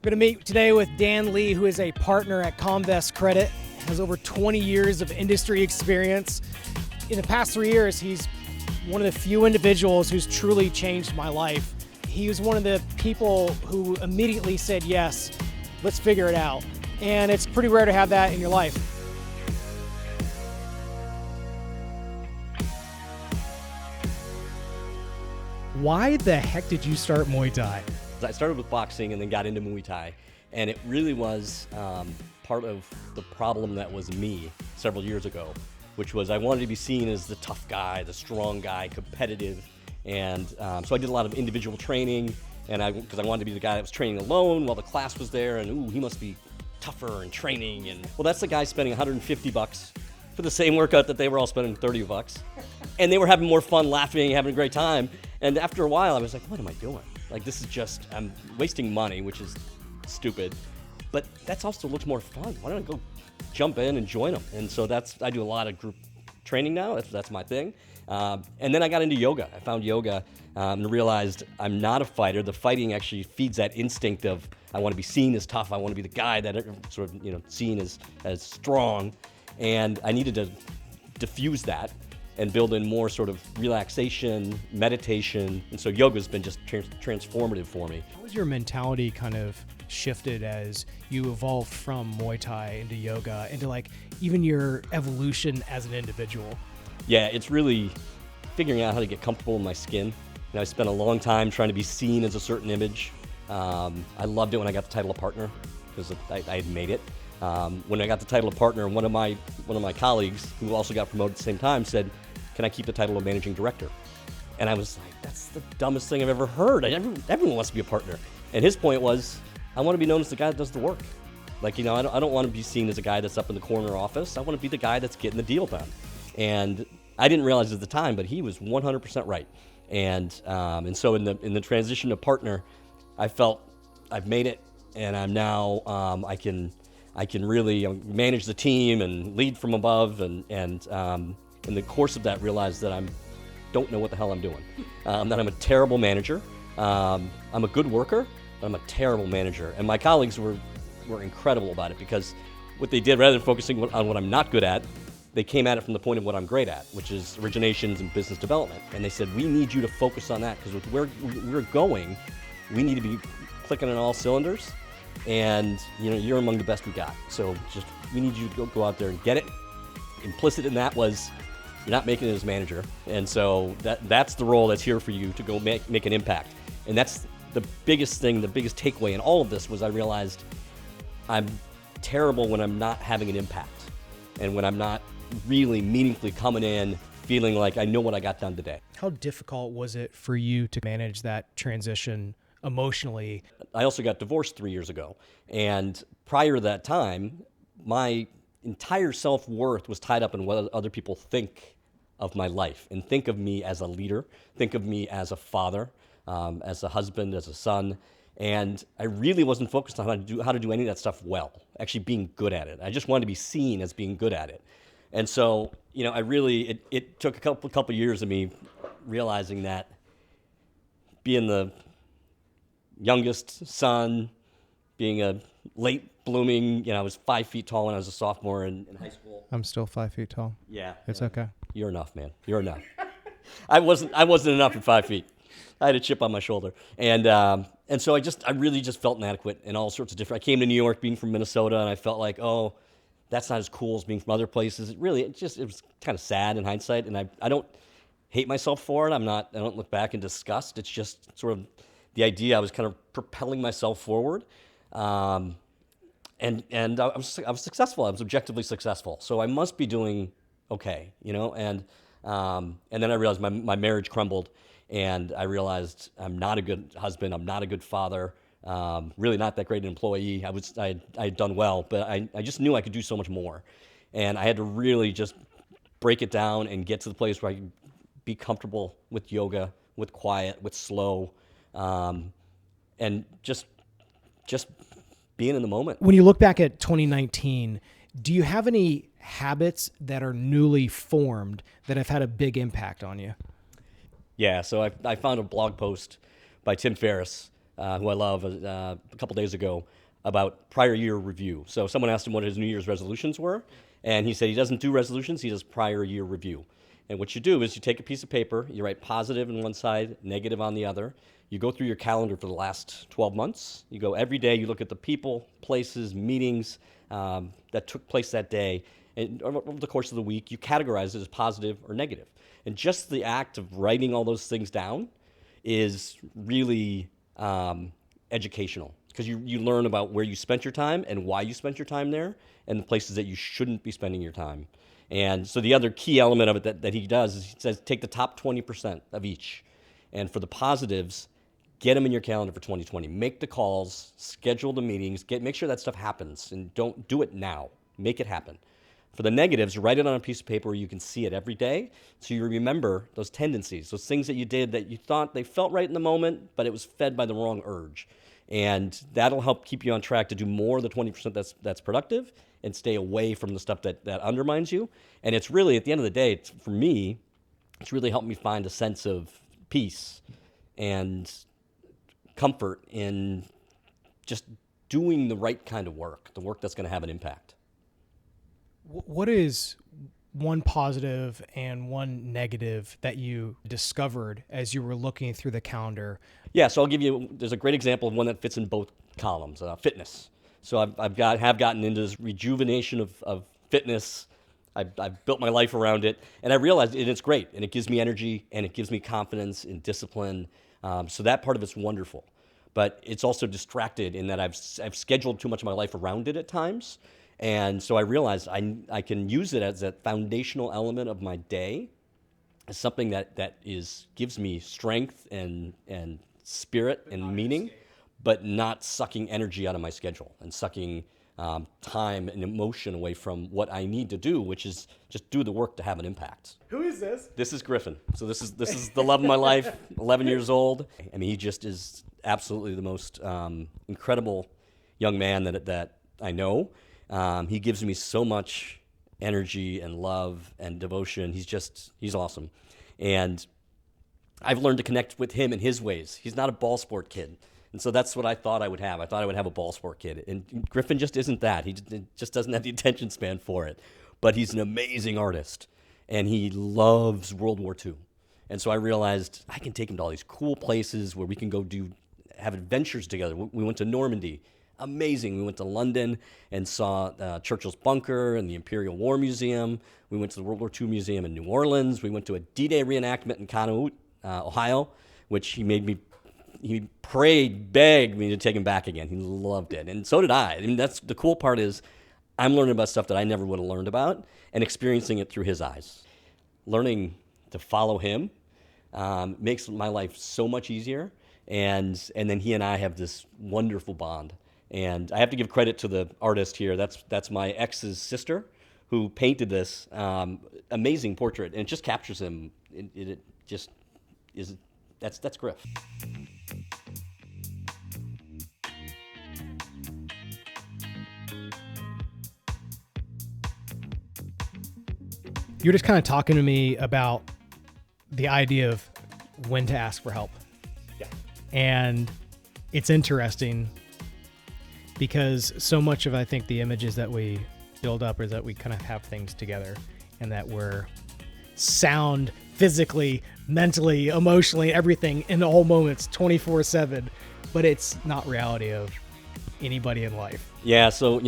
We're going to meet today with Dan Lee, who is a partner at Comvest Credit, has over 20 years of industry experience. In the past 3 years, he's one of the few individuals who's truly changed my life. He was one of the people who immediately said, yes, let's figure it out. And it's pretty rare to have that in your life. Why the heck did you start Muay Thai? I started with boxing and then got into Muay Thai, and it really was part of the problem that was me several years ago, which was I wanted to be seen as the tough guy, the strong guy, competitive, and so I did a lot of individual training, and because I wanted to be the guy that was training alone while the class was there, and ooh, he must be tougher and training, and well, that's the guy spending $150 for the same workout that they were all spending $30, and they were having more fun, laughing, having a great time, and after a while, I was like, what am I doing? Like, this is just, I'm wasting money, which is stupid, but that's also looks more fun. Why don't I go jump in and join them? And so I do a lot of group training now. That's my thing. And then I got into yoga. I found yoga and realized I'm not a fighter. The fighting actually feeds that instinct of I want to be seen as tough. I want to be the guy that sort of, seen as strong. And I needed to diffuse that and build in more sort of relaxation, meditation. And so yoga's been just transformative for me. How was your mentality kind of shifted as you evolved from Muay Thai into yoga, into like even your evolution as an individual? Yeah, it's really figuring out how to get comfortable in my skin. I spent a long time trying to be seen as a certain image. I loved it when I got the title of partner because I had made it. When I got the title of partner, one of my colleagues, who also got promoted at the same time, said, "Can I keep the title of managing director?" And I was like, that's the dumbest thing I've ever heard. Everyone wants to be a partner. And his point was, I want to be known as the guy that does the work. Like, I don't want to be seen as a guy that's up in the corner office. I want to be the guy that's getting the deal done. And I didn't realize at the time, but he was 100% right. And so in the transition to partner, I felt I've made it, and I'm now I can really manage the team and lead from above, and in the course of that realized that I don't know what the hell I'm doing, that I'm a terrible manager. I'm a good worker, but I'm a terrible manager. And my colleagues were incredible about it, because what they did, rather than focusing on what I'm not good at, they came at it from the point of what I'm great at, which is originations and business development. And they said, we need you to focus on that, because with where we're going, we need to be clicking on all cylinders. And you're among the best we got. So we need you to go out there and get it. Implicit in that was you're not making it as manager. And so that's the role that's here for you to go make an impact. And that's the biggest thing, the biggest takeaway in all of this was I realized I'm terrible when I'm not having an impact, and when I'm not really meaningfully coming in feeling like I know what I got done today. How difficult was it for you to manage that transition emotionally? I also got divorced 3 years ago. And prior to that time, my entire self-worth was tied up in what other people think of my life and think of me as a leader, think of me as a father, as a husband, as a son. And I really wasn't focused on how to do any of that stuff well, actually being good at it. I just wanted to be seen as being good at it. And so, it took a couple years of me realizing that being the youngest son, being a late blooming, I was 5 feet tall when I was a sophomore in high school. I'm still 5 feet tall. Yeah. It's okay. You're enough, man. You're enough. I wasn't enough at 5 feet. I had a chip on my shoulder. And so I really just felt inadequate in all sorts of different, I came to New York being from Minnesota, and I felt like, oh, that's not as cool as being from other places. It was kind of sad in hindsight. And I don't hate myself for it. I don't look back in disgust. It's just sort of the idea I was kind of propelling myself forward. And I was successful. I was objectively successful. So I must be doing okay, and then I realized my marriage crumbled, and I realized I'm not a good husband. I'm not a good father. Really not that great an employee. I had done well, but I just knew I could do so much more. And I had to really just break it down and get to the place where I could be comfortable with yoga, with quiet, with slow, and just being in the moment. When you look back at 2019, do you have any habits that are newly formed that have had a big impact on you? Yeah, so I found a blog post by Tim Ferriss who I love, a couple days ago about prior year review. So someone asked him what his New Year's resolutions were, and he said he doesn't do resolutions, he does prior year review. And what you do is you take a piece of paper, you write positive on one side, negative on the other. You go through your calendar for the last 12 months. You go every day, you look at the people, places, meetings that took place that day. And over the course of the week, you categorize it as positive or negative. And just the act of writing all those things down is really educational, because you learn about where you spent your time and why you spent your time there, and the places that you shouldn't be spending your time. And so the other key element of it that he does is he says take the top 20% of each. And for the positives, get them in your calendar for 2020. Make the calls, schedule the meetings, make sure that stuff happens, and don't do it now. Make it happen. For the negatives, write it on a piece of paper where you can see it every day, so you remember those tendencies, those things that you did that you thought they felt right in the moment, but it was fed by the wrong urge. And that'll help keep you on track to do more of the 20% that's productive and stay away from the stuff that undermines you. And it's really, at the end of the day, for me, it's really helped me find a sense of peace and comfort in just doing the right kind of work, the work that's going to have an impact. What is one positive and one negative that you discovered as you were looking through the calendar? Yeah, so I'll give you, there's a great example of one that fits in both columns, fitness. So have gotten into this rejuvenation of fitness. I've built my life around it, and I realized it's great, and it gives me energy, and it gives me confidence and discipline. So that part of it's wonderful. But it's also distracted in that I've scheduled too much of my life around it at times. And so I realized I can use it as a foundational element of my day, as something that gives me strength and spirit and meaning, but not sucking energy out of my schedule and sucking time and emotion away from what I need to do, which is just do the work to have an impact. Who is this? This is Griffin. So this is the love of my life, 11 years old. I mean, he just is absolutely the most incredible young man that I know. He gives me so much energy and love and devotion. He's awesome. And I've learned to connect with him in his ways. He's not a ball sport kid. And so that's what I thought I would have. I thought I would have a ball sport kid. And Griffin just isn't that. He just doesn't have the attention span for it. But he's an amazing artist. And he loves World War II. And so I realized I can take him to all these cool places where we can go have adventures together. We went to Normandy. Amazing. We went to London and saw Churchill's bunker and the Imperial War Museum. We went to the World War II Museum in New Orleans. We went to a D-Day reenactment in Conneaut, Ohio, which he prayed, begged me to take him back again. He loved it. And so did I. I mean, that's the cool part is I'm learning about stuff that I never would have learned about and experiencing it through his eyes. Learning to follow him makes my life so much easier. And then he and I have this wonderful bond. And I have to give credit to the artist here. That's my ex's sister who painted this amazing portrait. And it just captures him. It just is, that's Griff. You're just kind of talking to me about the idea of when to ask for help. Yeah. And it's interesting because so much of, I think, the images that we build up is that we kind of have things together and that we're sound physically, mentally, emotionally, everything in all moments 24/7, but it's not reality of anybody in life. Yeah, so,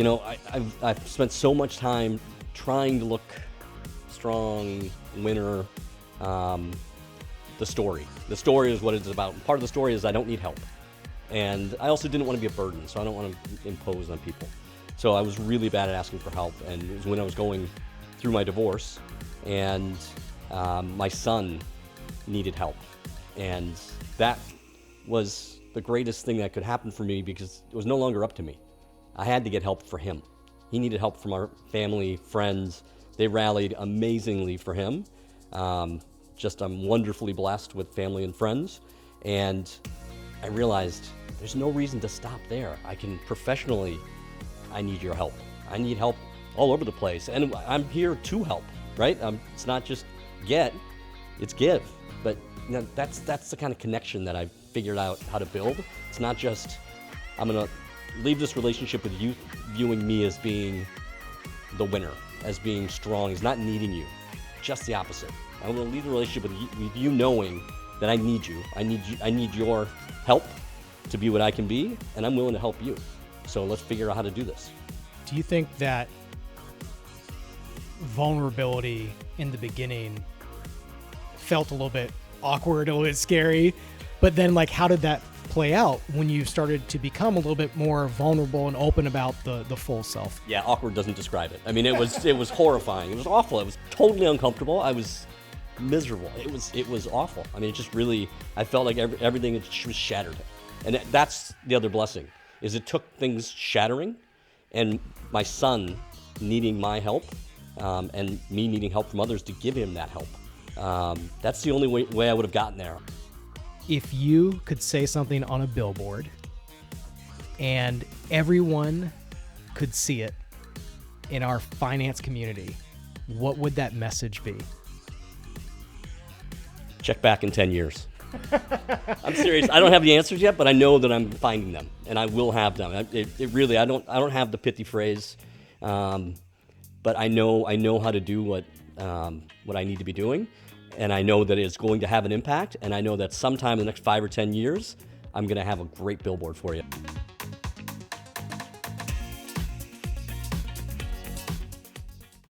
I've spent so much time trying to look strong, winner. The story is what it's about. Part of the story is I don't need help. And I also didn't want to be a burden, so I don't want to impose on people. So I was really bad at asking for help, and it was when I was going through my divorce, and my son needed help. And that was the greatest thing that could happen for me because it was no longer up to me. I had to get help for him. He needed help from our family, friends. They rallied amazingly for him. I'm wonderfully blessed with family and friends. And I realized there's no reason to stop there. I need your help. I need help all over the place. And I'm here to help, right? It's not just get, it's give. But that's the kind of connection that I've figured out how to build. It's not just, I'm gonna leave this relationship with you viewing me as being the winner, as being strong, as not needing you. Just the opposite. I'm gonna leave the relationship with you knowing that I need you. I need your help to be what I can be, and I'm willing to help you. So let's figure out how to do this. Do you think that vulnerability in the beginning felt a little bit awkward, a little bit scary, but then like how did that play out when you started to become a little bit more vulnerable and open about the full self? Yeah, awkward doesn't describe it. I mean, it was horrifying. It was awful. It was totally uncomfortable. I was miserable. It was awful. I mean, it just really, I felt like everything was shattered. And that's the other blessing, is it took things shattering and my son needing my help and me needing help from others to give him that help. That's the only way I would have gotten there. If you could say something on a billboard and everyone could see it in our finance community, what would that message be? Check back in 10 years. I'm serious. I don't have the answers yet, but I know that I'm finding them, and I will have them. It really, I don't have the pithy phrase, but I know how to do what I need to be doing, and I know that it's going to have an impact, and I know that sometime in the next 5 or 10 years, I'm going to have a great billboard for you.